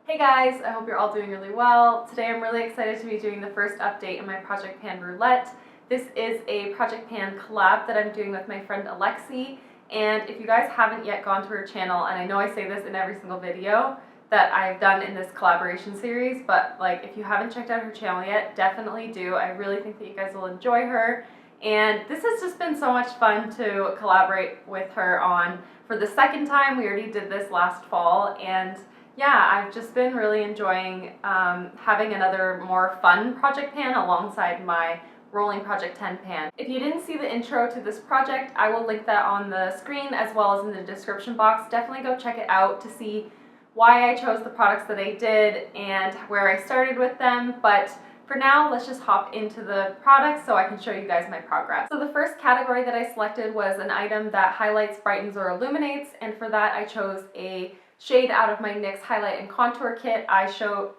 Hey guys, I hope you're all doing really well. Today I'm really excited to be doing the first update in my Project Pan Roulette. This is a Project Pan collab that I'm doing with my friend Alexy, and if you guys haven't yet gone to her channel, and I know I say this in every single video that I've done in this collaboration series, but like if you haven't checked out her channel yet, definitely do. I really think that you guys will enjoy her, and this has just been so much fun to collaborate with her on for the second time. We already did this last fall, and yeah, I've just been really enjoying having another more fun project pan alongside my rolling Project 10 pan. If you didn't see the intro to this project, I will link that on the screen as well as in the description box. Definitely go check it out to see why I chose the products that I did and where I started with them. But for now, let's just hop into the products so I can show you guys my progress. So the first category that I selected was an item that highlights, brightens, or illuminates, and for that I chose a shade out of my NYX Highlight and Contour Kit. I chose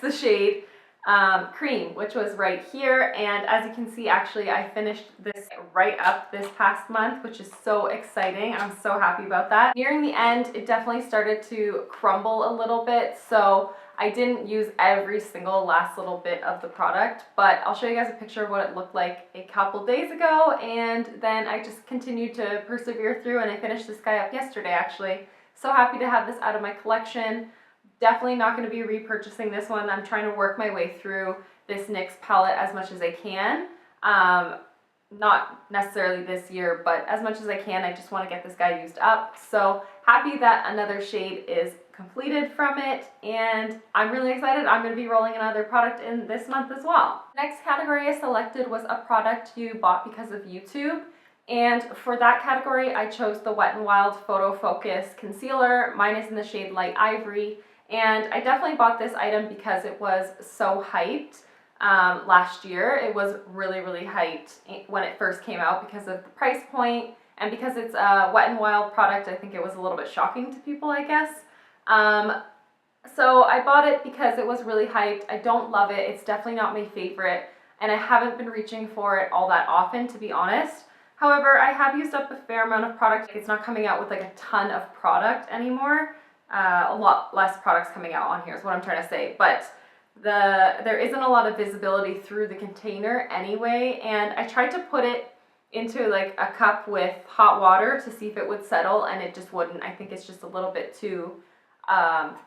the shade Cream, which was right here, and as you can see, actually I finished this right up this past month, which is so exciting. I'm so happy about that. Nearing the end, it definitely started to crumble a little bit, so I didn't use every single last little bit of the product, but I'll show you guys a picture of what it looked like a couple days ago, and then I just continued to persevere through, and I finished this guy up yesterday actually. So happy to have this out of my collection. Definitely not going to be repurchasing this one. I'm trying to work my way through this NYX palette as much as I can. Not necessarily this year, but as much as I can. I just want to get this guy used up. So happy that another shade is completed from it, and I'm really excited. I'm going to be rolling another product in this month as well. Next category I selected was a product you bought because of YouTube. And for that category, I chose the Wet n Wild Photofocus Concealer. Mine is in the shade Light Ivory. And I definitely bought this item because it was so hyped last year. It was really, really hyped when it first came out because of the price point. And because it's a Wet n Wild product, I think it was a little bit shocking to people, I guess. So I bought it because it was really hyped. I don't love it. It's definitely not my favorite. And I haven't been reaching for it all that often, to be honest. However, I have used up a fair amount of product. It's not coming out with like a ton of product anymore. A lot less products coming out on here is what I'm trying to say. But there isn't a lot of visibility through the container anyway. And I tried to put it into like a cup with hot water to see if it would settle, and it just wouldn't. I think it's just a little bit too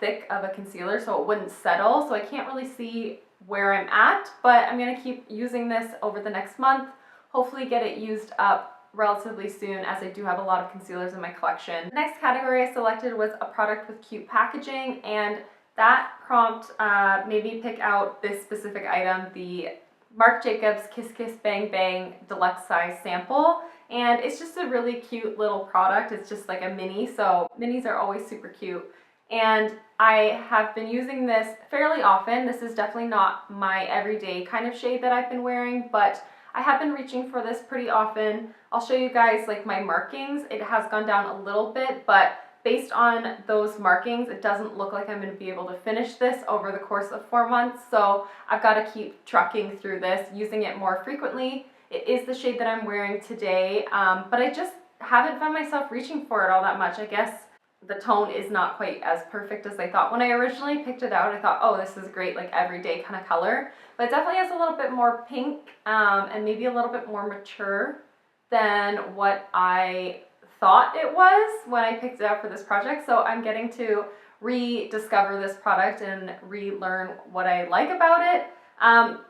thick of a concealer, so it wouldn't settle. So I can't really see where I'm at, but I'm going to keep using this over the next month. Hopefully get it used up relatively soon, as I do have a lot of concealers in my collection. The next category I selected was a product with cute packaging, and that prompt made me pick out this specific item, the Marc Jacobs Kiss Kiss Bang Bang Deluxe Size Sample. And it's just a really cute little product. It's just like a mini, so minis are always super cute. And I have been using this fairly often. This is definitely not my everyday kind of shade that I've been wearing, but I have been reaching for this pretty often. I'll show you guys like my markings. It has gone down a little bit, but based on those markings, it doesn't look like I'm going to be able to finish this over the course of 4 months. So I've got to keep trucking through this, using it more frequently. It is the shade that I'm wearing today, but I just haven't found myself reaching for it all that much. I guess the tone is not quite as perfect as I thought. When I originally picked it out, I thought, oh, this is great, like everyday kind of color. But it definitely has a little bit more pink and maybe a little bit more mature than what I thought it was when I picked it out for this project. So I'm getting to rediscover this product and relearn what I like about it.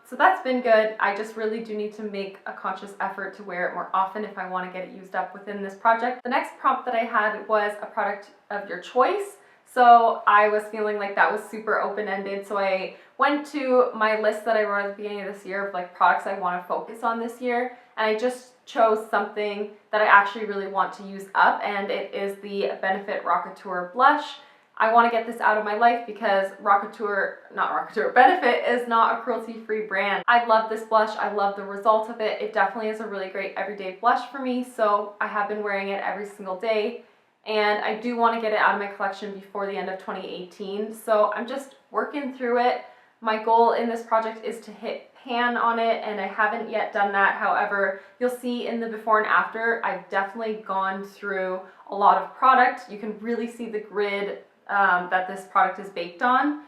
So that's been good. I just really do need to make a conscious effort to wear it more often if I want to get it used up within this project. The next prompt that I had was a product of your choice. So I was feeling like that was super open-ended. So I went to my list that I wrote at the beginning of this year of like products I want to focus on this year. And I just chose something that I actually really want to use up. And it is the Benefit Rockateur blush. I want to get this out of my life because Benefit is not a cruelty-free brand. I love this blush. I love the result of it. It definitely is a really great everyday blush for me, so I have been wearing it every single day, and I do want to get it out of my collection before the end of 2018, so I'm just working through it. My goal in this project is to hit pan on it, and I haven't yet done that. However, you'll see in the before and after, I've definitely gone through a lot of product. You can really see the grid that this product is baked on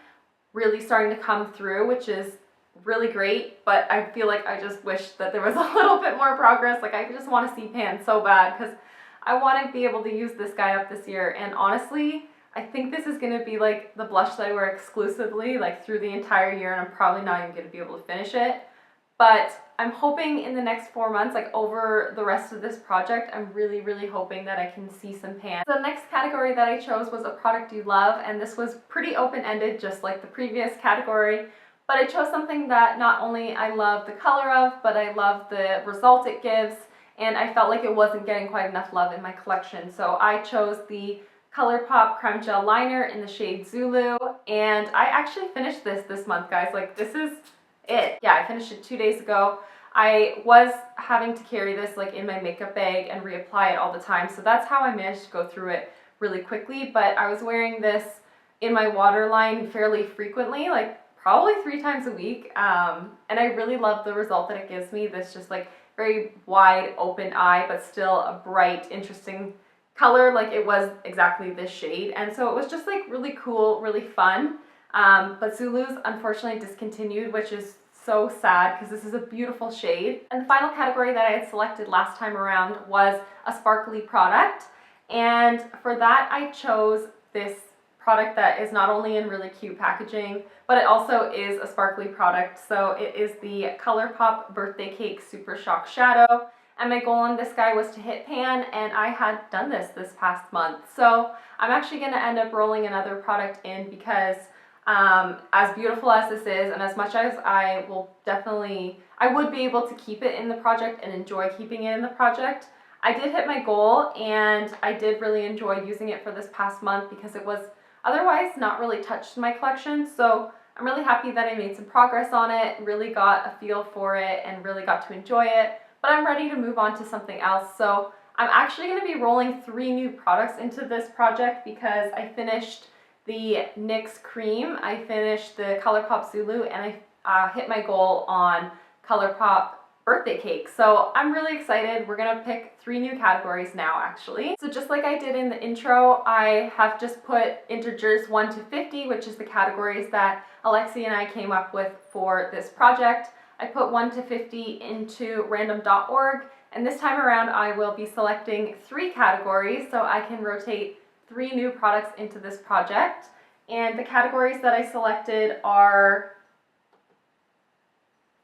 really starting to come through, which is really great, but I feel like I just wish that there was a little bit more progress. Like, I just want to see pan so bad because I want to be able to use this guy up this year. And honestly, I think this is going to be like the blush that I wear exclusively like through the entire year, and I'm probably not even going to be able to finish it. But I'm hoping in the next 4 months, like over the rest of this project, I'm really, really hoping that I can see some pan. The next category that I chose was a product you love, and this was pretty open-ended, just like the previous category. But I chose something that not only I love the color of, but I love the result it gives, and I felt like it wasn't getting quite enough love in my collection. So I chose the Colourpop Creme Gel Liner in the shade Zulu, and I actually finished this month, guys. Like, this is it. Yeah, I finished it 2 days ago. I was having to carry this like in my makeup bag and reapply it all the time, so that's how I managed to go through it really quickly. But I was wearing this in my waterline fairly frequently, like probably 3 times a week, and I really love the result that it gives me. This just like very wide open eye, but still a bright, interesting color. Like, it was exactly this shade, and so it was just like really cool, really fun. But Zulu's unfortunately discontinued, which is so sad because this is a beautiful shade. And the final category that I had selected last time around was a sparkly product, and for that I chose this product that is not only in really cute packaging, but it also is a sparkly product. So it is the Colourpop Birthday Cake Super Shock Shadow, and my goal on this guy was to hit pan, and I had done this past month. So I'm actually going to end up rolling another product in because as beautiful as this is, and as much as I would be able to keep it in the project and enjoy keeping it in the project, I did hit my goal, and I did really enjoy using it for this past month because it was otherwise not really touched in my collection. So I'm really happy that I made some progress on it, really got a feel for it, and really got to enjoy it. But I'm ready to move on to something else. So I'm actually going to be rolling 3 new products into this project because I finished the NYX Cream, I finished the Colourpop Zulu, and I hit my goal on Colourpop Birthday Cake. So I'm really excited. We're gonna pick 3 new categories now, actually. So just like I did in the intro, I have just put integers 1 to 50, which is the categories that Alexy and I came up with for this project. I put 1 to 50 into random.org, and this time around I will be selecting 3 categories so I can rotate 3 new products into this project. And the categories that I selected are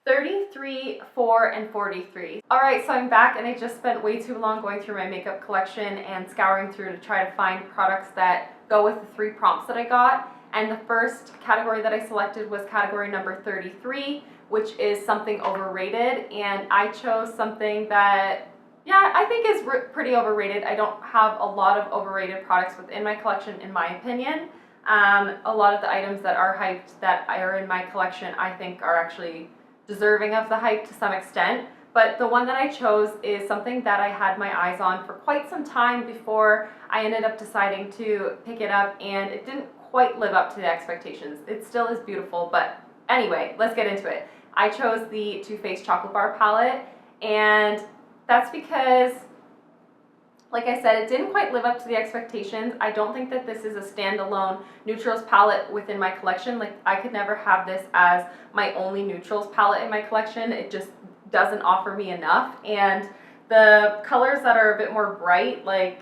33, 4, and 43. Alright, so I'm back, and I just spent way too long going through my makeup collection and scouring through to try to find products that go with the 3 prompts that I got. And the first category that I selected was category number 33, which is something overrated, and I chose something that, yeah, I think is pretty overrated. I don't have a lot of overrated products within my collection, in my opinion. A lot of the items that are hyped that are in my collection, I think, are actually deserving of the hype to some extent. But the one that I chose is something that I had my eyes on for quite some time before I ended up deciding to pick it up, and it didn't quite live up to the expectations. It still is beautiful, but anyway, let's get into it. I chose the Too Faced Chocolate Bar palette, and that's because, like I said, it didn't quite live up to the expectations. I don't think that this is a standalone neutrals palette within my collection. Like, I could never have this as my only neutrals palette in my collection. It just doesn't offer me enough. And the colors that are a bit more bright, like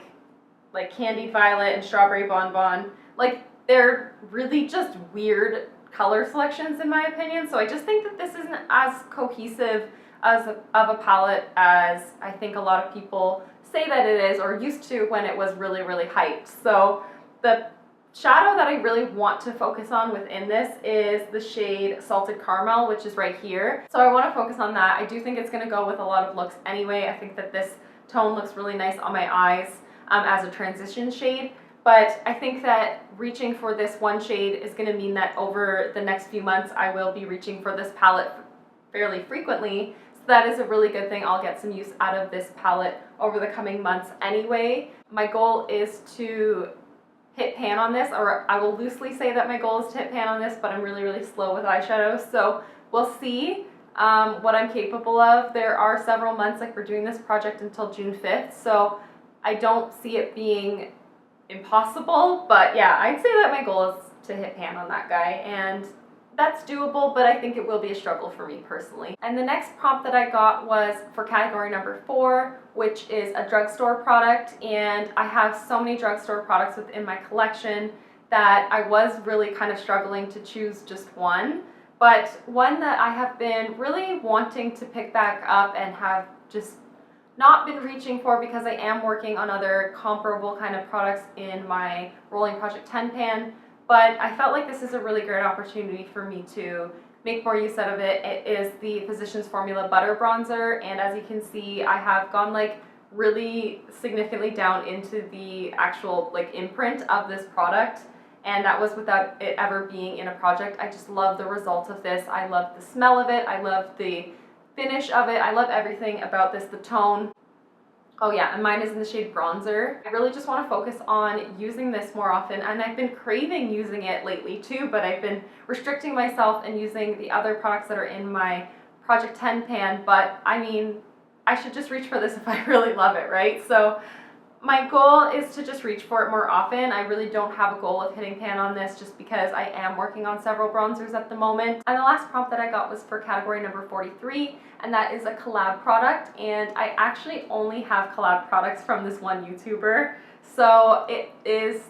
Candied Violet and Strawberry Bonbon, like, they're really just weird color selections in my opinion. So I just think that this isn't as cohesive of a palette as I think a lot of people say that it is, or used to when it was really, really hyped. So the shadow that I really want to focus on within this is the shade Salted Caramel, which is right here. So I want to focus on that. I do think it's going to go with a lot of looks anyway. I think that this tone looks really nice on my eyes as a transition shade. But I think that reaching for this one shade is going to mean that over the next few months I will be reaching for this palette fairly frequently. So that is a really good thing. I'll get some use out of this palette over the coming months anyway. My goal is to hit pan on this, or I will loosely say that my goal is to hit pan on this, but I'm really, really slow with eyeshadows. So we'll see what I'm capable of. There are several months, like we're doing this project until June 5th, so I don't see it being impossible, but yeah, I'd say that my goal is to hit pan on that guy, and that's doable, but I think it will be a struggle for me personally. And the next prompt that I got was for category number 4, which is a drugstore product, and I have so many drugstore products within my collection that I was really kind of struggling to choose just one. But one that I have been really wanting to pick back up and have just not been reaching for because I am working on other comparable kind of products in my rolling Project Pan, but I felt like this is a really great opportunity for me to make more use out of it. It is the Physicians Formula Butter Bronzer, and as you can see, I have gone like really significantly down into the actual like imprint of this product, and that was without it ever being in a project. I just love the result of this. I love the smell of it. I love the finish of it. I love everything about this, the tone. Oh yeah, and mine is in the shade Bronzer. I really just want to focus on using this more often, and I've been craving using it lately too, but I've been restricting myself and using the other products that are in my Project Pan, but I mean, I should just reach for this if I really love it, right? So my goal is to just reach for it more often. I really don't have a goal of hitting pan on this just because I am working on several bronzers at the moment. And the last prompt that I got was for category number 43, and that is a collab product. And I actually only have collab products from this one YouTuber. So it is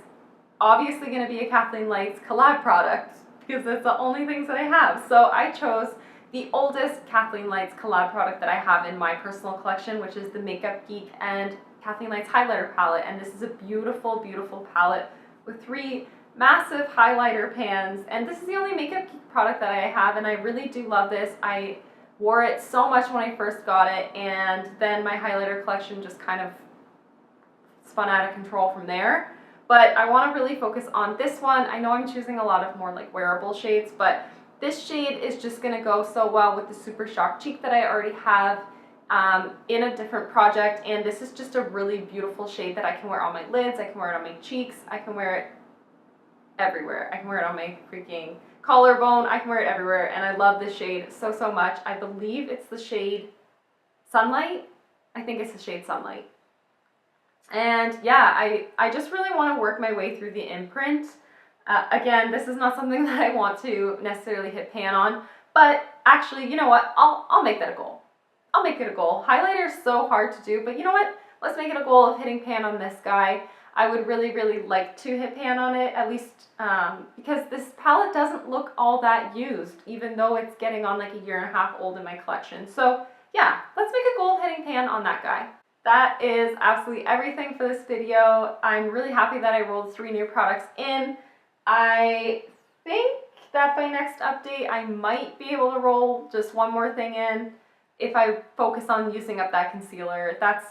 obviously going to be a Kathleen Lights collab product because that's the only things that I have. So I chose the oldest Kathleen Lights collab product that I have in my personal collection, which is the Makeup Geek and Kathleen Lights highlighter palette, and this is a beautiful, beautiful palette with 3 massive highlighter pans, and this is the only Makeup Geek product that I have, and I really do love this. I wore it so much when I first got it, and then my highlighter collection just kind of spun out of control from there. But I want to really focus on this one. I know I'm choosing a lot of more like wearable shades, but this shade is just going to go so well with the Super Shock Cheek that I already have in a different project, and this is just a really beautiful shade that I can wear on my lids, I can wear it on my cheeks, I can wear it everywhere. I can wear it on my freaking collarbone, I can wear it everywhere, and I love this shade so, so much. I believe it's the shade Sunlight. I think it's the shade Sunlight. And yeah, I just really want to work my way through the imprint. Again, this is not something that I want to necessarily hit pan on, but actually, you know what, I'll make that a goal. I'll make it a goal. Highlighter is so hard to do, but you know what? Let's make it a goal of hitting pan on this guy. I would really, really like to hit pan on it, at least because this palette doesn't look all that used, even though it's getting on like a 1.5 years old in my collection. So yeah, let's make a goal of hitting pan on that guy. That is absolutely everything for this video. I'm really happy that I rolled 3 new products in. I think that by next update, I might be able to roll just one more thing in. If I focus on using up that concealer, that's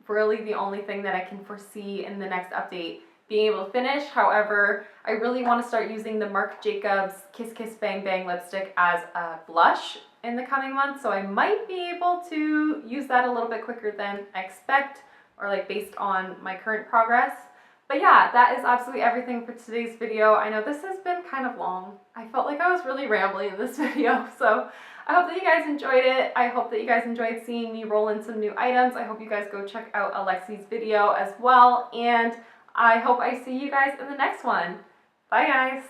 really the only thing that I can foresee in the next update being able to finish. However, I really want to start using the Marc Jacobs Kiss Kiss Bang Bang lipstick as a blush in the coming months, so I might be able to use that a little bit quicker than I expect, or like based on my current progress. But yeah, that is absolutely everything for today's video. I know this has been kind of long. I felt like I was really rambling in this video, so I hope that you guys enjoyed it. I hope that you guys enjoyed seeing me roll in some new items. I hope you guys go check out Alexy's video as well, and I hope I see you guys in the next one. Bye guys!